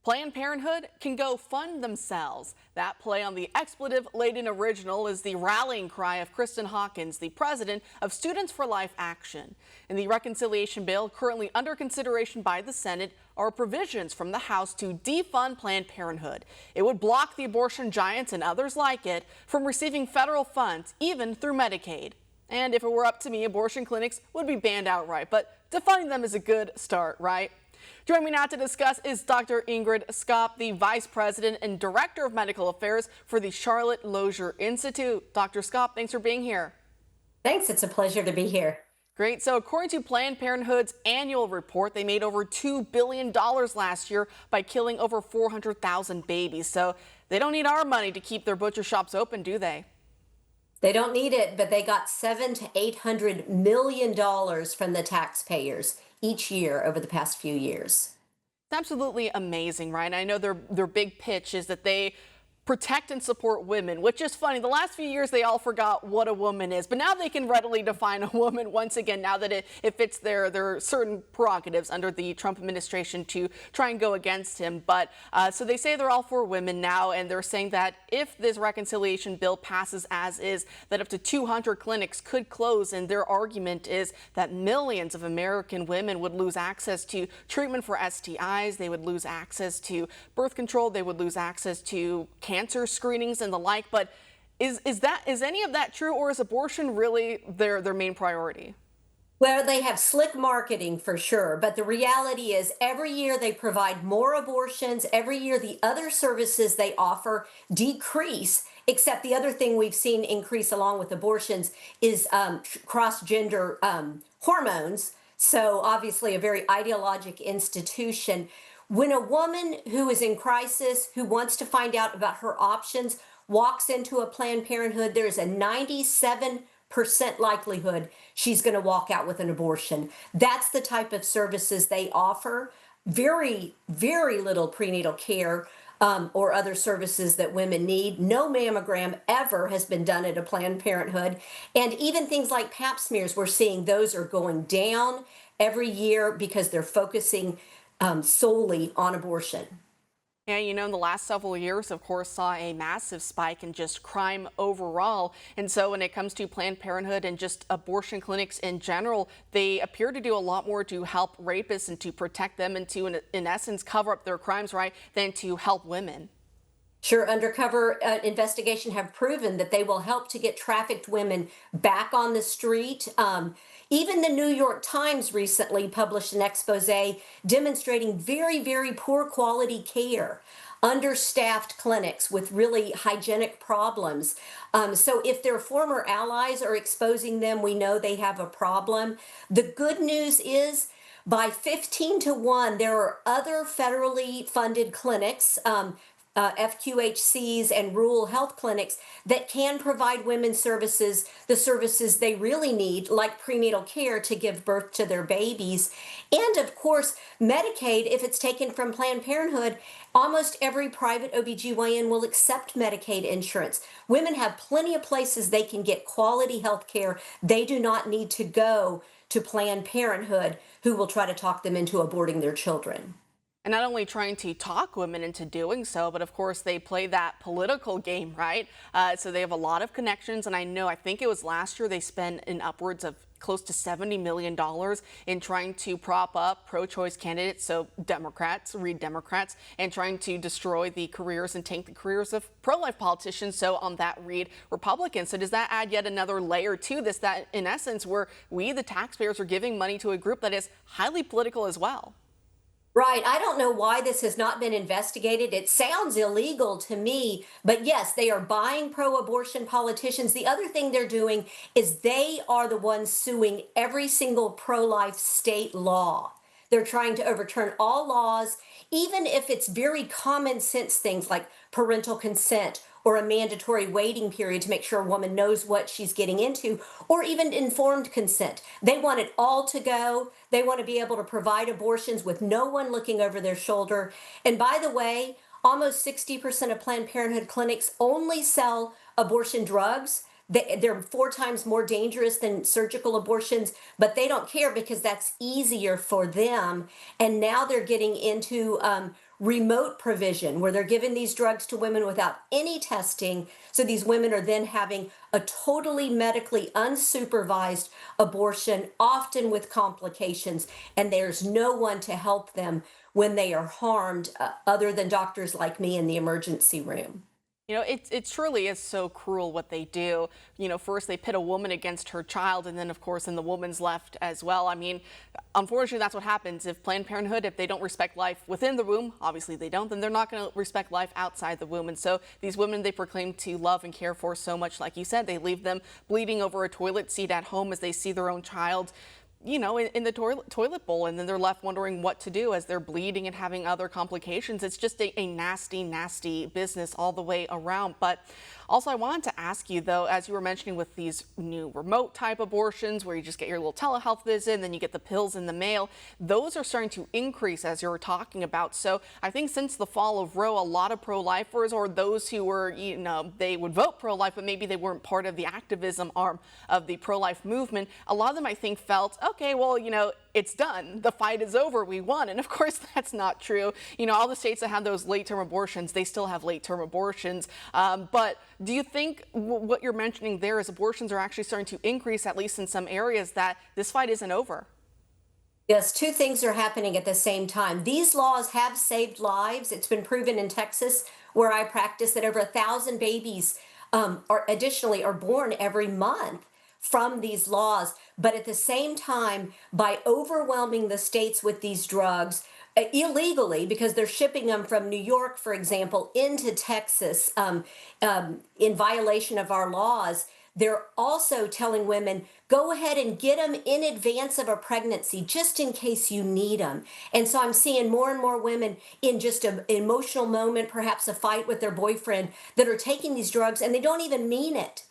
Planned Parenthood can go fund themselves. That play on the expletive-laden original is the rallying cry of Kristen Hawkins, the president of Students for Life Action. In the reconciliation bill currently under consideration by the Senate are provisions from the House to defund Planned Parenthood. It would block the abortion giants and others like it from receiving federal funds, even through Medicaid. And if it were up to me, abortion clinics would be banned outright, but defunding them is a good start, right? Joining me now to discuss is Dr. Ingrid Skop, the Vice President and Director of Medical Affairs for the Charlotte Lozier Institute. Dr. Skop, thanks for being here. Thanks. It's a pleasure to be here. Great. So according to Planned Parenthood's annual report, they made over $2 billion last year by killing over 400,000 babies. So they don't need our money to keep their butcher shops open, do they? They don't need it, but they got $700 to $800 million from the taxpayers each year over the past few years. It's absolutely amazing, right? I know their big pitch is that they protect and support women, which is funny. The last few years, they all forgot what a woman is, but now they can readily define a woman once again, now that it fits their certain prerogatives under the Trump administration to try and go against him. But so they say they're all for women now, and they're saying that if this reconciliation bill passes as is, that up to 200 clinics could close. And their argument is that millions of American women would lose access to treatment for STIs. They would lose access to birth control. They would lose access to cancer screenings and the like. But is any of that true, or is abortion really their main priority? Well, they have slick marketing for sure, but the reality is every year they provide more abortions. Every year the other services they offer decrease, except the other thing we've seen increase along with abortions is cross-gender hormones. So obviously a very ideologic institution. When a woman who is in crisis, who wants to find out about her options, walks into a Planned Parenthood, there's a 97% likelihood she's going to walk out with an abortion. That's the type of services they offer. Very, very little prenatal care or other services that women need. No mammogram ever has been done at a Planned Parenthood. And even things like pap smears, we're seeing those are going down every year because they're focusing solely on abortion. Yeah, you know, in the last several years, of course, saw a massive spike in just crime overall. And so when it comes to Planned Parenthood and just abortion clinics in general, they appear to do a lot more to help rapists and to protect them and to, in essence, cover up their crimes, right, than to help women. Sure, undercover investigation have proven that they will help to get trafficked women back on the street. Even the New York Times recently published an expose demonstrating very, very poor quality care, understaffed clinics with really hygienic problems. So if their former allies are exposing them, we know they have a problem. The good news is, by 15 to 1, there are other federally funded clinics, FQHCs and rural health clinics that can provide women services, the services they really need, like prenatal care to give birth to their babies. And of course, Medicaid, if it's taken from Planned Parenthood, almost every private OBGYN will accept Medicaid insurance. Women have plenty of places they can get quality health care. They do not need to go to Planned Parenthood, who will try to talk them into aborting their children. And not only trying to talk women into doing so, but of course they play that political game, right? So they have a lot of connections. And I think it was last year they spent in upwards of close to $70 million in trying to prop up pro-choice candidates, so Democrats, read Democrats, and trying to destroy the careers and tank the careers of pro-life politicians, so on that read Republicans. So does that add yet another layer to this, that in essence where we, the taxpayers, are giving money to a group that is highly political as well? Right. I don't know why this has not been investigated. It sounds illegal to me, but yes, they are buying pro-abortion politicians. The other thing they're doing is they are the ones suing every single pro-life state law. They're trying to overturn all laws, even if it's very common sense things like parental consent or a mandatory waiting period to make sure a woman knows what she's getting into, or even informed consent. They want it all to go. They want to be able to provide abortions with no one looking over their shoulder. And by the way, almost 60% of Planned Parenthood clinics only sell abortion drugs. They're 4 times more dangerous than surgical abortions, but they don't care because that's easier for them. And now they're getting into remote provision where they're giving these drugs to women without any testing. So these women are then having a totally medically unsupervised abortion, often with complications, and there's no one to help them when they are harmed other than doctors like me in the emergency room. It truly is so cruel what they do. First they pit a woman against her child, and then, of course, then the woman's left as well. I mean, unfortunately, that's what happens. If Planned Parenthood, if they don't respect life within the womb, obviously they don't, then they're not going to respect life outside the womb. And so these women they proclaim to love and care for so much, like you said, they leave them bleeding over a toilet seat at home as they see their own child in the toilet bowl, and then they're left wondering what to do as they're bleeding and having other complications. It's just a nasty, nasty business all the way around. But also, I wanted to ask you, though, as you were mentioning with these new remote type abortions where you just get your little telehealth visit and then you get the pills in the mail, those are starting to increase as you were talking about. So I think since the fall of Roe, a lot of pro-lifers, or those who were, they would vote pro-life, but maybe they weren't part of the activism arm of the pro-life movement, a lot of them, I think, felt, okay, well, it's done. The fight is over. We won. And of course, that's not true. All the states that have those late-term abortions, they still have late-term abortions. But do you think what you're mentioning there is abortions are actually starting to increase, at least in some areas, that this fight isn't over? Yes, two things are happening at the same time. These laws have saved lives. It's been proven in Texas, where I practice, that over 1,000 babies are born every month from these laws. But at the same time, by overwhelming the states with these drugs illegally, because they're shipping them from New York, for example, into Texas in violation of our laws, they're also telling women, go ahead and get them in advance of a pregnancy, just in case you need them. And so I'm seeing more and more women in just an emotional moment, perhaps a fight with their boyfriend, that are taking these drugs and they don't even mean it.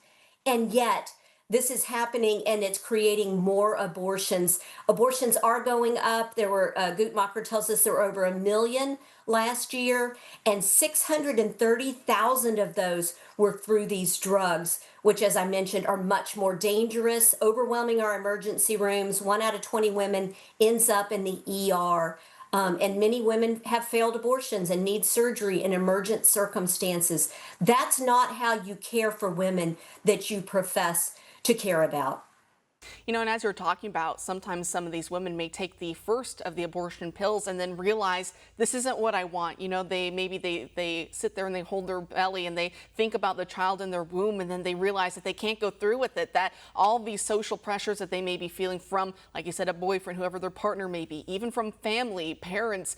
And yet, this is happening, and it's creating more abortions. Abortions are going up. There were, Guttmacher tells us there were over 1 million last year, and 630,000 of those were through these drugs, which, as I mentioned, are much more dangerous, overwhelming our emergency rooms. 1 out of 20 women ends up in the ER. And many women have failed abortions and need surgery in emergent circumstances. That's not how you care for women that you profess to care about. And as you're talking about, sometimes some of these women may take the first of the abortion pills and then realize this isn't what I want. They sit there and they hold their belly and they think about the child in their womb, and then they realize that they can't go through with it, that all these social pressures that they may be feeling from, like you said, a boyfriend, whoever their partner may be, even from family, parents,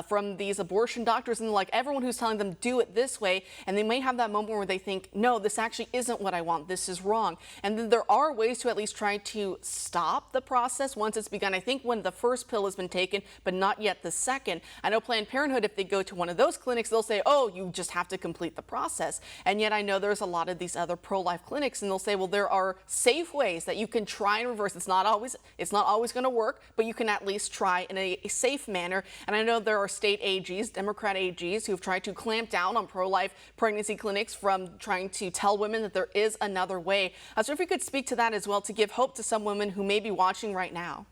from these abortion doctors, and like everyone who's telling them do it this way, and they may have that moment where they think, no, this actually isn't what I want. This is wrong. And then there are ways to at least try to stop the process once it's begun. I think when the first pill has been taken, but not yet the second. I know Planned Parenthood, if they go to one of those clinics, they'll say, oh, you just have to complete the process. And yet I know there's a lot of these other pro-life clinics, and they'll say, well, there are safe ways that you can try and reverse. It's not always going to work, but you can at least try in a safe manner. And I know there are state AGs, Democrat AGs, who've tried to clamp down on pro-life pregnancy clinics from trying to tell women that there is another way. So if you could speak to that as well, to give hope to some women who may be watching right now.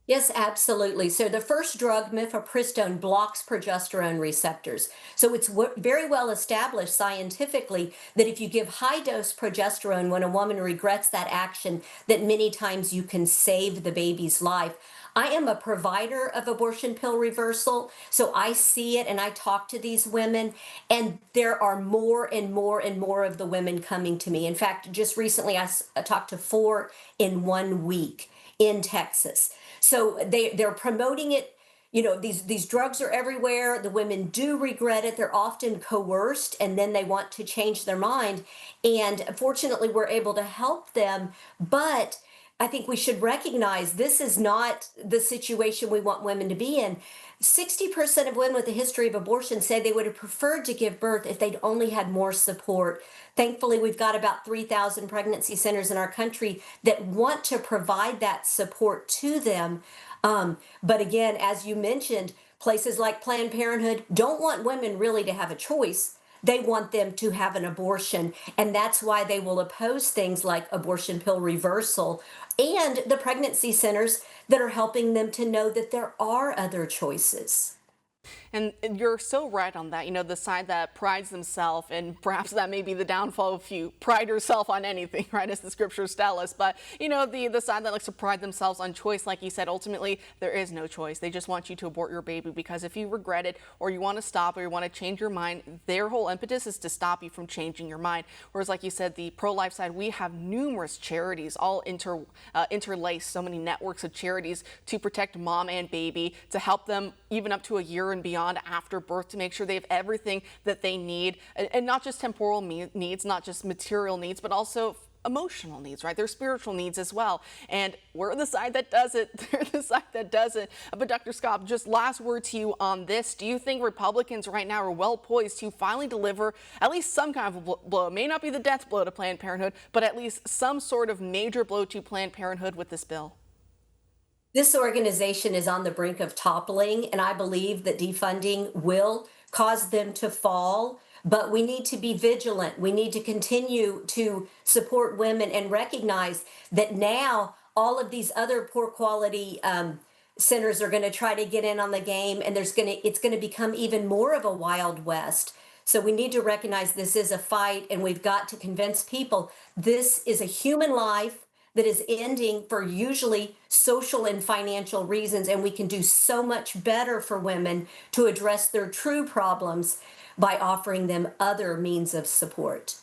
Yes, absolutely. So the first drug, mifepristone, blocks progesterone receptors. So it's very well established scientifically that if you give high dose progesterone when a woman regrets that action, that many times you can save the baby's life. I am a provider of abortion pill reversal, so I see it and I talk to these women, and there are more and more and more of the women coming to me. In fact, just recently I talked to 4 in 1 week in Texas. So they're promoting it. These drugs are everywhere. The women do regret it. They're often coerced, and then they want to change their mind. And fortunately, we're able to help them. But I think we should recognize this is not the situation we want women to be in. 60% of women with a history of abortion say they would have preferred to give birth if they'd only had more support. Thankfully, we've got about 3,000 pregnancy centers in our country that want to provide that support to them. But again, as you mentioned, places like Planned Parenthood don't want women really to have a choice. They want them to have an abortion, and that's why they will oppose things like abortion pill reversal and the pregnancy centers that are helping them to know that there are other choices. And you're so right on that. You know, the side that prides themselves, and perhaps that may be the downfall if you pride yourself on anything, right, as the scriptures tell us. But, you know, the side that likes to pride themselves on choice, like you said, ultimately, there is no choice. They just want you to abort your baby because if you regret it or you want to stop or you want to change your mind, their whole impetus is to stop you from changing your mind. Whereas, like you said, the pro-life side, we have numerous charities, all interlaced, so many networks of charities to protect mom and baby, to help them even up to a year and beyond after birth, to make sure they have everything that they need, and not just temporal needs, not just material needs, but also emotional needs, right? Their spiritual needs as well. And we're the side that does it. They're the side that doesn't. But Dr. Scott, just last word to you on this. Do you think Republicans right now are well poised to finally deliver at least some kind of blow? It may not be the death blow to Planned Parenthood, but at least some sort of major blow to Planned Parenthood with this bill? This organization is on the brink of toppling, and I believe that defunding will cause them to fall. But we need to be vigilant. We need to continue to support women and recognize that now all of these other poor quality centers are going to try to get in on the game, and it's going to become even more of a Wild West. So we need to recognize this is a fight, and we've got to convince people this is a human life that is ending for usually social and financial reasons, and we can do so much better for women to address their true problems by offering them other means of support.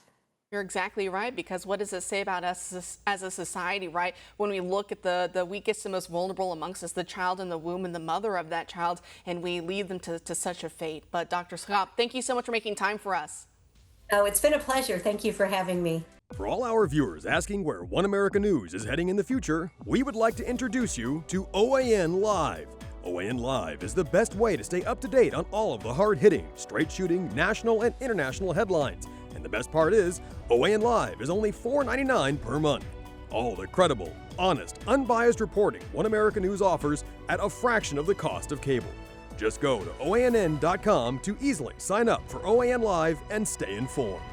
You're exactly right, because what does it say about us as a society, right? When we look at the weakest and most vulnerable amongst us, the child in the womb and the mother of that child, and we lead them to such a fate. But Dr. Scott, thank you so much for making time for us. Oh, it's been a pleasure. Thank you for having me. For all our viewers asking where One America News is heading in the future, we would like to introduce you to OAN Live. OAN Live is the best way to stay up to date on all of the hard-hitting, straight-shooting, national and international headlines. And the best part is, OAN Live is only $4.99 per month. All the credible, honest, unbiased reporting One America News offers at a fraction of the cost of cable. Just go to OANN.com to easily sign up for OAN Live and stay informed.